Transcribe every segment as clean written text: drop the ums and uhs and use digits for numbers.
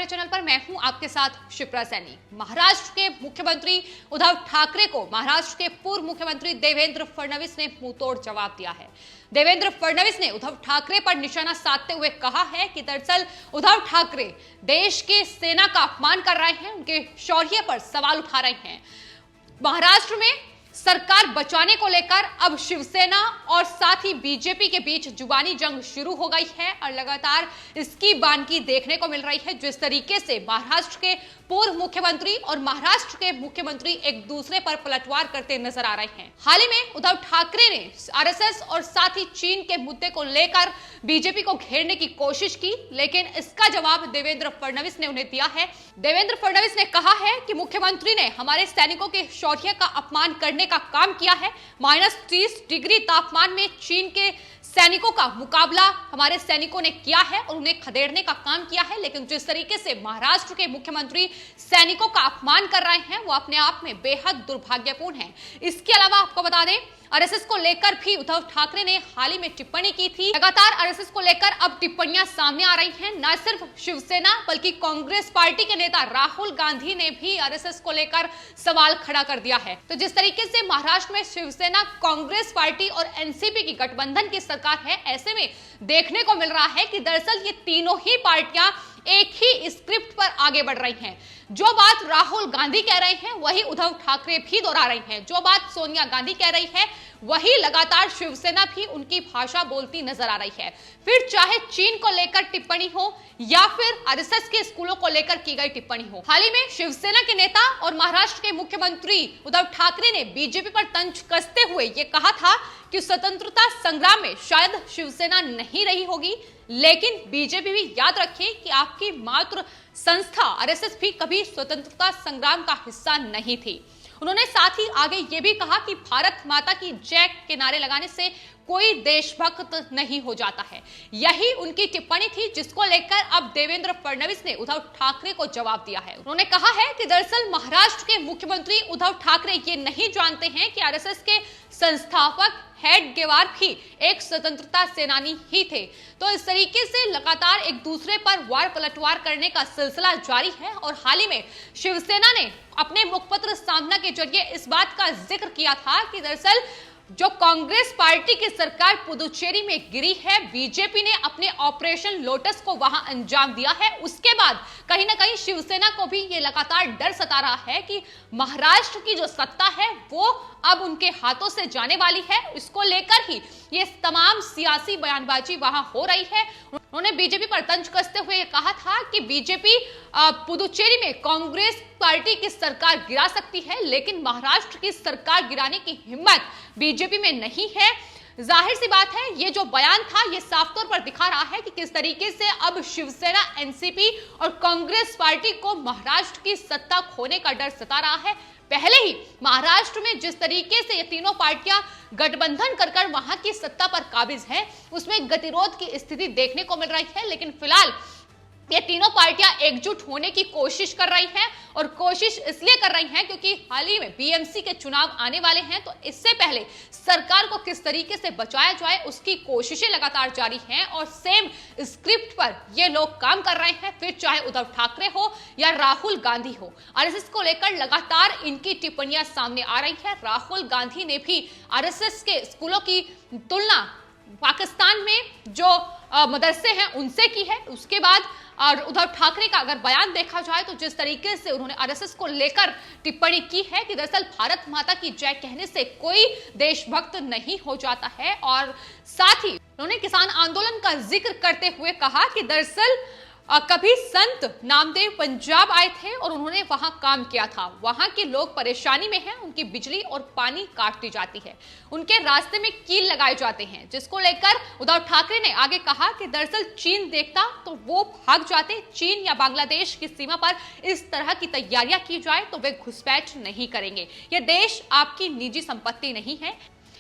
हमारे चैनल पर। मैं हूं आपके साथ शिप्रा सैनी। महाराष्ट्र के मुख्यमंत्री उद्धव ठाकरे को महाराष्ट्र के पूर्व मुख्यमंत्री देवेंद्र फडणवीस ने मुंहतोड़ जवाब दिया है। देवेंद्र फडणवीस ने उद्धव ठाकरे पर निशाना साधते हुए कहा है कि दरअसल उद्धव ठाकरे देश के सेना का अपमान कर रहे हैं, उनके शौर्य पर सवाल उठा रहे हैं। महाराष्ट्र में सरकार बचाने को लेकर अब शिवसेना और साथ ही बीजेपी के बीच जुबानी जंग शुरू हो गई है और लगातार इसकी बानगी देखने को मिल रही है। जिस तरीके से महाराष्ट्र के पूर्व मुख्यमंत्री और महाराष्ट्र के मुख्यमंत्री एक दूसरे पर पलटवार करते नजर आ रहे हैं। हाल ही में उद्धव ठाकरे ने आरएसएस और साथ ही चीन के मुद्दे को लेकर बीजेपी को घेरने की कोशिश की, लेकिन इसका जवाब देवेंद्र फडणवीस ने उन्हें दिया है। देवेंद्र फडणवीस ने कहा है कि मुख्यमंत्री ने हमारे सैनिकों के शौर्य का अपमान करने का काम किया है। -30 डिग्री तापमान में चीन के सैनिकों का मुकाबला हमारे सैनिकों ने किया है और उन्हें खदेड़ने का काम किया है, लेकिन जिस तरीके से महाराष्ट्र के मुख्यमंत्री सैनिकों का अपमान कर रहे हैं वो अपने आप में बेहद दुर्भाग्यपूर्ण है। इसके अलावा आपको बता दें, आरएसएस को लेकर भी उद्धव ठाकरे ने हाल ही में टिप्पणी की थी। लगातार आरएसएस को लेकर अब टिप्पणियां सामने आ रही हैं। न सिर्फ शिवसेना बल्कि कांग्रेस पार्टी के नेता राहुल गांधी ने भी आरएसएस को लेकर सवाल खड़ा कर दिया है। तो जिस तरीके से महाराष्ट्र में शिवसेना, कांग्रेस पार्टी और एनसीपी की गठबंधन की सरकार है, ऐसे में देखने को मिल रहा है कि दरअसल ये तीनों ही पार्टियां एक ही स्क्रिप्ट पर आगे बढ़ रही हैं। जो बात राहुल गांधी कह रहे हैं वही उद्धव ठाकरे भी दोहरा रही हैं। जो बात सोनिया गांधी कह रही है वही लगातार शिवसेना भी उनकी भाषा बोलती नजर आ रही है। फिर चाहे चीन को लेकर टिप्पणी हो या फिर आरएसएस के स्कूलों को लेकर की गई टिप्पणी हो। हाल ही में शिवसेना के नेता और महाराष्ट्र के मुख्यमंत्री उद्धव ठाकरे ने बीजेपी पर तंज कसते हुए ये कहा था कि स्वतंत्रता संग्राम में शायद शिवसेना नहीं रही होगी, लेकिन बीजेपी भी याद रखे कि आपकी मातृ संस्था आरएसएस भी कभी स्वतंत्रता संग्राम का हिस्सा नहीं थी। उन्होंने साथ ही आगे ये भी कहा कि भारत माता की जय के नारे लगाने से कोई देशभक्त नहीं हो जाता है। यही उनकी टिप्पणी थी जिसको लेकर अब देवेंद्र फडणवीस ने उद्धव ठाकरे को जवाब दिया है। उन्होंने कहा है कि दरअसल महाराष्ट्र के मुख्यमंत्री उद्धव ठाकरे ये नहीं जानते हैं कि आरएसएस के संस्थापक हेडगेवार भी एक स्वतंत्रता सेनानी ही थे। तो इस तरीके से लगातार एक दूसरे पर वार पलटवार करने का सिलसिला जारी है और हाल ही में शिवसेना ने अपने मुखपत्र सामना के जरिए इस बात का जिक्र किया था कि दरअसल जो कांग्रेस पार्टी की सरकार पुदुचेरी में गिरी है, बीजेपी ने अपने ऑपरेशन लोटस को वहां अंजाम दिया है। उसके बाद कहीं ना कहीं शिवसेना को भी ये लगातार डर सता रहा है कि महाराष्ट्र की जो सत्ता है वो अब उनके हाथों से जाने वाली है। इसको लेकर ही ये तमाम सियासी बयानबाजी वहां हो रही है। उन्होंने बीजेपी पर तंज कसते हुए कहा था कि बीजेपी पुदुचेरी में कांग्रेस पार्टी की सरकार गिरा सकती है, लेकिन महाराष्ट्र की सरकार गिराने की हिम्मत बीजेपी में नहीं है। जाहिर सी बात है, ये जो बयान था ये साफ तौर पर दिखा रहा है कि किस तरीके से अब शिवसेना, एनसीपी और कांग्रेस पार्टी को महाराष्ट्र की सत्ता खोने का डर सता रहा है। पहले ही महाराष्ट्र में जिस तरीके से ये तीनों पार्टियां गठबंधन कर वहां की सत्ता पर काबिज हैं, उसमें गतिरोध की स्थिति देखने को मिल रही है। लेकिन फिलहाल ये तीनों पार्टियां एकजुट होने की कोशिश कर रही हैं और कोशिश इसलिए कर रही हैं क्योंकि हाल ही में बीएमसी के चुनाव आने वाले हैं। तो इससे पहले सरकार को किस तरीके से बचाया जाए उसकी कोशिशें लगातार जारी हैं और सेम स्क्रिप्ट पर ये लोग काम कर रहे हैं। फिर चाहे उद्धव ठाकरे हो या राहुल गांधी हो, आरएसएस को लेकर लगातार इनकी टिप्पणियां सामने आ रही है। राहुल गांधी ने भी आरएसएस के स्कूलों की तुलना पाकिस्तान में जो मदरसे हैं उनसे की है। उसके बाद और उद्धव ठाकरे का अगर बयान देखा जाए तो जिस तरीके से उन्होंने आरएसएस को लेकर टिप्पणी की है कि दरअसल भारत माता की जय कहने से कोई देशभक्त नहीं हो जाता है। और साथ ही उन्होंने किसान आंदोलन का जिक्र करते हुए कहा कि दरअसल कभी संत नामदेव पंजाब आए थे और उन्होंने वहां काम किया था। वहां के लोग परेशानी में हैं, उनकी बिजली और पानी काट दी जाती है, उनके रास्ते में कील लगाए जाते हैं, जिसको लेकर उद्धव ठाकरे ने आगे कहा कि दरअसल चीन देखता तो वो भाग जाते। चीन या बांग्लादेश की सीमा पर इस तरह की तैयारियां की जाए तो वे घुसपैठ नहीं करेंगे। ये देश आपकी निजी संपत्ति नहीं है,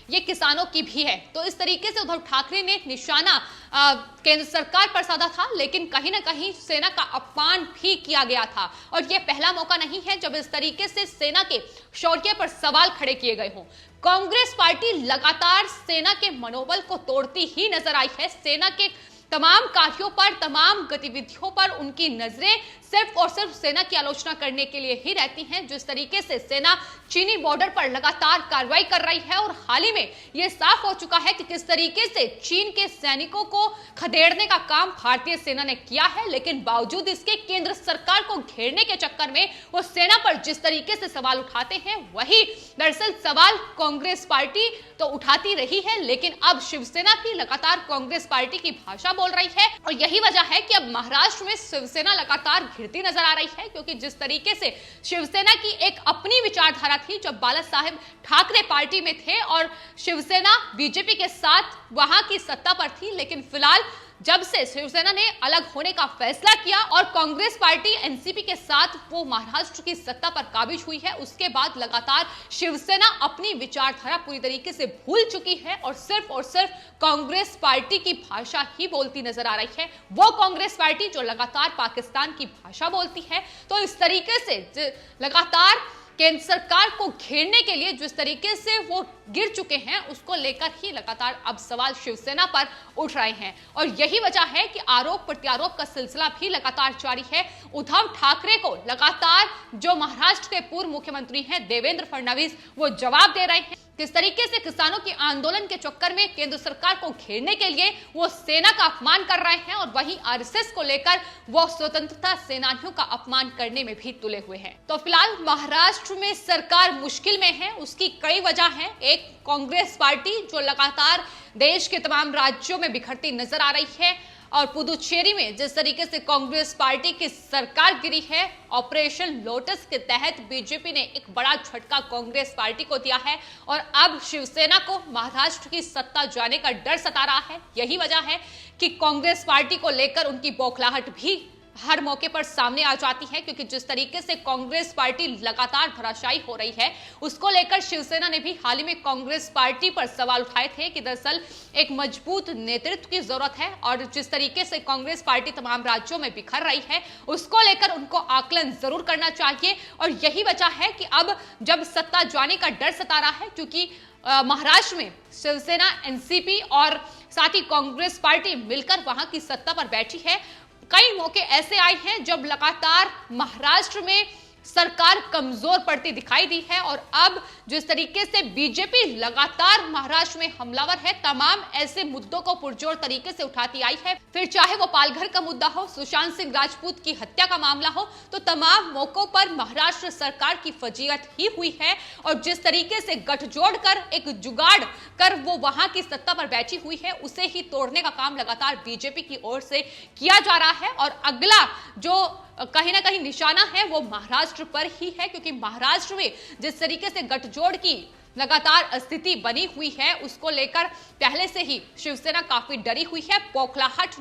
ये किसानों की भी है। तो इस तरीके से उद्धव ठाकरे ने निशाना केंद्र सरकार पर साधा था, लेकिन कहीं ना कहीं सेना का अपमान भी किया गया था। और यह पहला मौका नहीं है जब इस तरीके से सेना के शौर्य पर सवाल खड़े किए गए हों। कांग्रेस पार्टी लगातार सेना के मनोबल को तोड़ती ही नजर आई है। सेना के तमाम कार्यों पर, तमाम गतिविधियों पर उनकी नजरें सिर्फ और सिर्फ सेना की आलोचना करने के लिए ही रहती हैं। जिस तरीके से सेना चीनी बॉर्डर पर लगातार कार्रवाई कर रही है और हाल ही में यह साफ हो चुका है कि किस तरीके से चीन के सैनिकों को खदेड़ने का काम भारतीय सेना ने किया है, लेकिन बावजूद इसके केंद्र सरकार को घेरने के चक्कर में वो सेना पर जिस तरीके से सवाल उठाते हैं, वही दरअसल सवाल कांग्रेस पार्टी तो उठाती रही है, लेकिन अब शिवसेना भी लगातार कांग्रेस पार्टी की भाषा बोल रही है। और यही वजह है कि अब महाराष्ट्र में शिवसेना लगातार घिरती नजर आ रही है, क्योंकि जिस तरीके से शिवसेना की एक अपनी विचारधारा थी जब बाला साहेब ठाकरे पार्टी में थे और शिवसेना बीजेपी के साथ वहां की सत्ता पर थी, लेकिन फिलहाल जब से शिवसेना ने अलग होने का फैसला किया और कांग्रेस पार्टी एनसीपी के साथ वो महाराष्ट्र की सत्ता पर काबिज हुई है, उसके बाद लगातार शिवसेना अपनी विचारधारा पूरी तरीके से भूल चुकी है और सिर्फ कांग्रेस पार्टी की भाषा ही बोलती नजर आ रही है। वो कांग्रेस पार्टी जो लगातार पाकिस्तान की भाषा बोलती है। तो इस तरीके से लगातार केंद्र सरकार को घेरने के लिए जिस तरीके से वो गिर चुके हैं, उसको लेकर ही लगातार अब सवाल शिवसेना पर उठ रहे हैं। और यही वजह है कि आरोप प्रत्यारोप का सिलसिला भी लगातार जारी है। उद्धव ठाकरे को लगातार जो महाराष्ट्र के पूर्व मुख्यमंत्री हैं देवेंद्र फडणवीस, वो जवाब दे रहे हैं किस तरीके से किसानों के आंदोलन के चक्कर में केंद्र सरकार को घेरने के लिए वो सेना का अपमान कर रहे हैं और वहीं आरएसएस को लेकर वो स्वतंत्रता सेनानियों का अपमान करने में भी तुले हुए हैं। तो फिलहाल महाराष्ट्र में सरकार मुश्किल में है, उसकी कई वजह हैं। एक कांग्रेस पार्टी जो लगातार देश के तमाम राज्यों में बिखरती नजर आ रही है और पुदुचेरी में जिस तरीके से कांग्रेस पार्टी की सरकार गिरी है, ऑपरेशन लोटस के तहत बीजेपी ने एक बड़ा झटका कांग्रेस पार्टी को दिया है और अब शिवसेना को महाराष्ट्र की सत्ता जाने का डर सता रहा है। यही वजह है कि कांग्रेस पार्टी को लेकर उनकी बौखलाहट भी हर मौके पर सामने आ जाती है, क्योंकि जिस तरीके से कांग्रेस पार्टी लगातार धराशायी हो रही है, उसको लेकर शिवसेना ने भी हाल ही में कांग्रेस पार्टी पर सवाल उठाए थे कि दरअसल एक मजबूत नेतृत्व की जरूरत है और जिस तरीके से कांग्रेस पार्टी तमाम राज्यों में बिखर रही है, उसको लेकर उनको आकलन जरूर करना चाहिए। और यही वजह है कि अब जब सत्ता जाने का डर सता रहा है, क्योंकि महाराष्ट्र में शिवसेना, एनसीपी और साथ ही कांग्रेस पार्टी मिलकर वहां की सत्ता पर बैठी है। कई मौके ऐसे आए हैं जब लगातार महाराष्ट्र में सरकार कमजोर पड़ती दिखाई दी है और अब जिस तरीके से बीजेपी लगातार महाराष्ट्र में हमलावर है, तमाम ऐसे मुद्दों को पुरजोर तरीके से उठाती आई है। फिर चाहे वो पालघर का मुद्दा हो, सुशांत सिंह राजपूत की हत्या का मामला हो, तो तमाम मौकों पर महाराष्ट्र सरकार की फजीहत ही हुई है और जिस तरीके से गठजोड़ कर एक जुगाड़ कर वो वहां की सत्ता पर बैठी हुई है, उसे ही तोड़ने का काम लगातार बीजेपी की ओर से किया जा रहा है। और अगला जो कहीं ना कहीं निशाना है वो महाराष्ट्र पर ही है, क्योंकि महाराष्ट्र में जिस तरीके से गठजोड़ की लगातार स्थिति बनी हुई है, उसको लेकर पहले से ही शिवसेना काफी डरी हुई है। बौखलाहट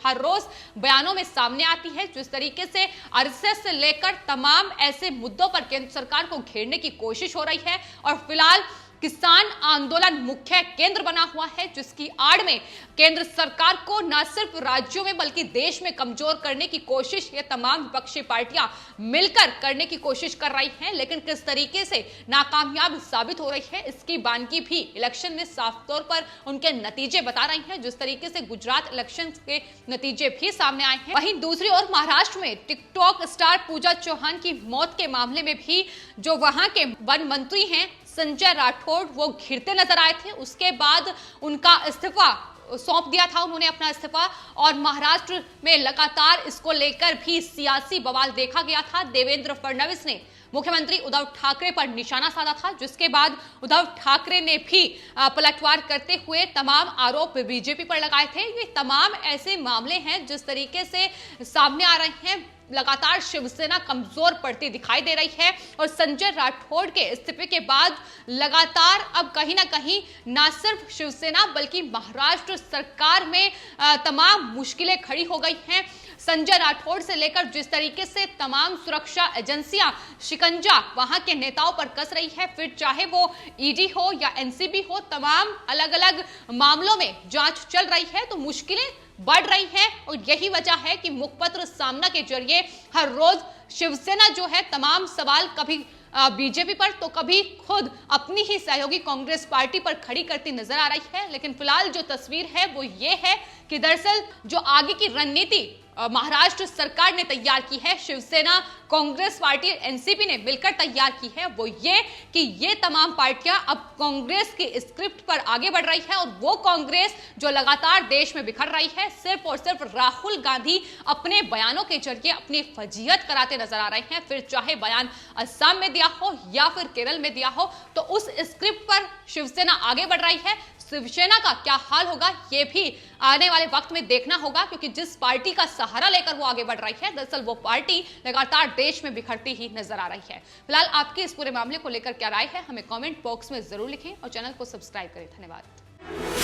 हर रोज बयानों में सामने आती है। जिस तरीके से आरएसएस से लेकर तमाम ऐसे मुद्दों पर केंद्र सरकार को घेरने की कोशिश हो रही है और फिलहाल किसान आंदोलन मुख्य केंद्र बना हुआ है, जिसकी आड़ में केंद्र सरकार को न सिर्फ राज्यों में बल्कि देश में कमजोर करने की कोशिश ये तमाम विपक्षी पार्टियां मिलकर करने की कोशिश कर रही हैं, लेकिन किस तरीके से नाकामयाब साबित हो रही है, इसकी बानगी भी इलेक्शन में साफ तौर पर उनके नतीजे बता रही हैं। जिस तरीके से गुजरात इलेक्शन के नतीजे भी सामने आए हैं, वहीं दूसरी ओर महाराष्ट्र में टिकटॉक स्टार पूजा चौहान की मौत के मामले में भी जो वहां के वन मंत्री हैं संजय राठौड़, वो घिरते नजर आए थे। उसके बाद उनका इस्तीफा सौंप दिया था उन्होंने अपना इस्तीफा और महाराष्ट्र में लगातार इसको लेकर भी सियासी बवाल देखा गया था। देवेंद्र फडणवीस ने मुख्यमंत्री उद्धव ठाकरे पर निशाना साधा था, जिसके बाद उद्धव ठाकरे ने भी पलटवार करते हुए तमाम आरोप बीजेपी पर लगाए थे। ये तमाम ऐसे मामले हैं जिस तरीके से सामने आ रहे हैं। लगातार शिवसेना कमजोर पड़ती दिखाई दे रही है और संजय राठौड़ के इस्तीफे के बाद लगातार अब कहीं ना कहीं न सिर्फ शिवसेना बल्कि महाराष्ट्र सरकार में तमाम मुश्किलें खड़ी हो गई हैं। संजय राठौड़ से लेकर जिस तरीके से तमाम सुरक्षा एजेंसियां शिकंजा वहां के नेताओं पर कस रही है, फिर चाहे वो ईडी हो या एनसीबी हो, तमाम अलग अलग मामलों में जांच चल रही है, तो मुश्किलें बढ़ रही हैं और यही वजह है कि मुखपत्र सामना के जरिए हर रोज शिवसेना जो है तमाम सवाल कभी बीजेपी पर तो कभी खुद अपनी ही सहयोगी कांग्रेस पार्टी पर खड़ी करती नजर आ रही है। लेकिन फिलहाल जो तस्वीर है वो ये है कि दरअसल जो आगे की रणनीति महाराष्ट्र सरकार ने तैयार की है, शिवसेना, कांग्रेस पार्टी, एनसीपी ने मिलकर तैयार की है, वो ये कि ये तमाम पार्टियां अब कांग्रेस की स्क्रिप्ट पर आगे बढ़ रही है। और वो कांग्रेस जो लगातार देश में बिखर रही है, सिर्फ और सिर्फ राहुल गांधी अपने बयानों के जरिए अपनी फजीहत कराते नजर आ रहे हैं। फिर चाहे बयान असम में दिया हो या फिर केरल में दिया हो, तो उस स्क्रिप्ट पर शिवसेना आगे बढ़ रही है। शिवसेना का क्या हाल होगा ये भी आने वाले वक्त में देखना होगा, क्योंकि जिस पार्टी का सहारा लेकर वो आगे बढ़ रही है, दरअसल वो पार्टी लगातार देश में बिखरती ही नजर आ रही है। फिलहाल आपकी इस पूरे मामले को लेकर क्या राय है, हमें कमेंट बॉक्स में जरूर लिखें और चैनल को सब्सक्राइब करें। धन्यवाद।